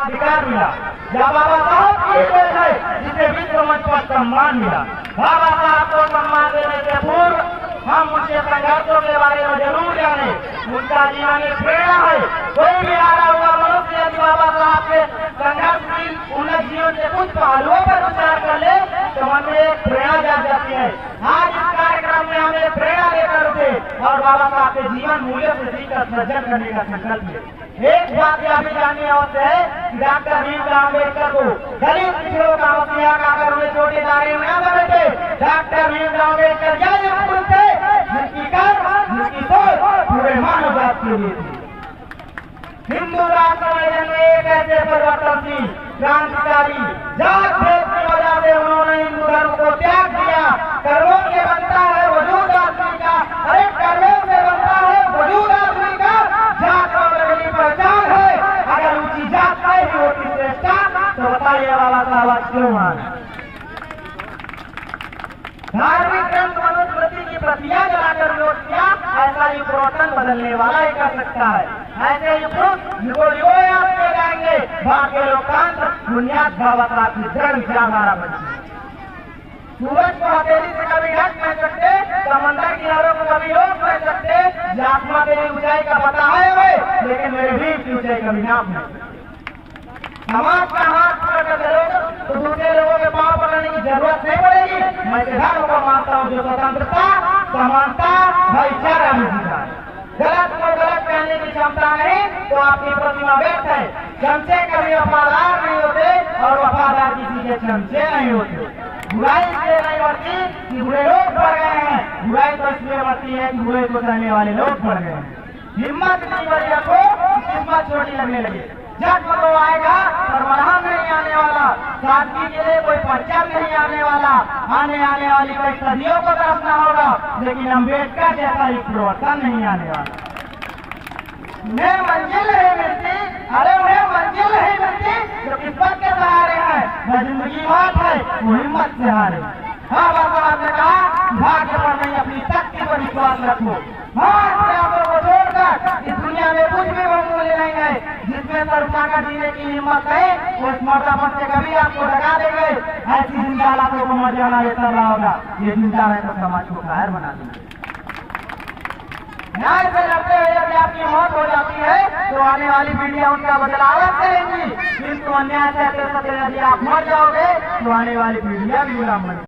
अधिकार मिला, या बाबा साहब की देन है जिसे विश्व मंच पर सम्मान मिला। बाबा साहब को सम्मान देने से पूर्व हम उनके संघर्षों के बारे में जरूर जाने। उनका जीवन एक प्रेरणा है। कोई भी आया हुआ मनुष्य यदि बाबा साहब के संघर्षशील उन्नत जीवन के कुछ पहलुओं पर विचार कर ले तो मन में एक प्रेरणा जाग जाती है। आज इस कार्यक्रम में हमें प्रेरणा लेकर उठे और बाबा साहब के जीवन मूल्यों से सीखकर सृजन करने का संकल्प ले। एक बात यह भी जाननी आवश्यक है कि डॉक्टर भीमराव अम्बेडकर को दलित पिछड़ों का मसीहा कहकर उन्हें छोटे दायरे में न बैठे। डॉक्टर भीमराव अम्बेडकर यह पुरुष थे जिनकी कर्म जिनकी सोच पूरे मानव जाति के लिए थी। हिंदू राष्ट्र में जन्मे एक ऐसे परिवर्तनशील क्रांतिकारी जात भेद की वजह से उन्होंने हिंदू धर्म को त्याग दिया। कर्मों से बनता है वजूद आदमी का, अरे कर्मों से बनता है वजूद आदमी का। जात और अगली पहचान है, अगर ऊंची जात है ही होती श्रेष्ठा तो बताइए बाबा साहब क्यों माने। धार्मिक ग्रंथ मनुस्मृति की प्रतियां जलाकर विरोध किया, ऐसा ही प्रवर्तन बदलने वाला ही कर सकता है। ऐसे ही पुरुष युगो याद किए जाएंगे। भारतीय लोकतंत्र बुनियाद भावता की दृढ़ विचारधारा बनी। सूरज को हथेली से कभी ढक नहीं सकते, समंदर की लहरों को कभी रोक नहीं सकते। आत्मा तेरी ऊंचाई का पता है हमें, लेकिन मेरे भी की ऊंचाई कभी नाप नहीं। समाज का हाथ पकड़ कर तो दूसरे लोगों के पांव पकड़ने की जरूरत नहीं पड़ेगी। मैं सिद्धांतों को मानता हूँ जो स्वतंत्रता, समानता, भाईचारा भी सिखाए। गलत को गलत कहने की क्षमता नहीं तो आपकी प्रतिमा व्यर्थ है। चमचे कभी वफादार नहीं होते और वफादार किसी के चमचे नहीं होते। बुराई इसलिए नहीं बढ़ती कि बुरे लोग बढ़ गए हैं, बुराई तो इसलिए बढ़ती है कि बुरे को सहने वाले लोग बढ़ गए हैं। हिम्मत नहीं बढ़ी रखो, किस्मत छोटी लगने लगी। जब तो आएगा पर मरहम नहीं आने वाला, सादगी के लिए कोई परचम नहीं आने वाला। आने वाली कई सदियों को तरसना होगा, लेकिन अम्बेडकर जैसा ही परिवर्तन नहीं आने वाला। उन्हें मंजिल नहीं मिलती, अरे उन्हें मंजिल नहीं मिलती जो किस्मत के सहारे है। वह जिंदगी बात है वो हिम्मत से हारे। हाँ बाबा आपने कहा भाग्य पर नहीं अपनी शक्ति पर विश्वास रखो। प्रयासों को छोड़कर इस दुनिया में कुछ भी मूल्य नहीं है। जिसमें सर्वता का जीने की हिम्मत है उस मर्दापन से कभी आपको लगा देंगे। ऐसी जिंदा हालातों को मर जाना बेहतर रहा होगा। ये जिंदा है तो समाज को कायर बना देंगे। न्याय से लड़ते हुए यदि आपकी मौत हो जाती है तो आने वाली पीढ़ियां उनका बदलाव करेंगी, किंतु अन्याय से यदि आप मर जाओगे तो आने वाली पीढ़ियां भी गुलाम बनेंगी।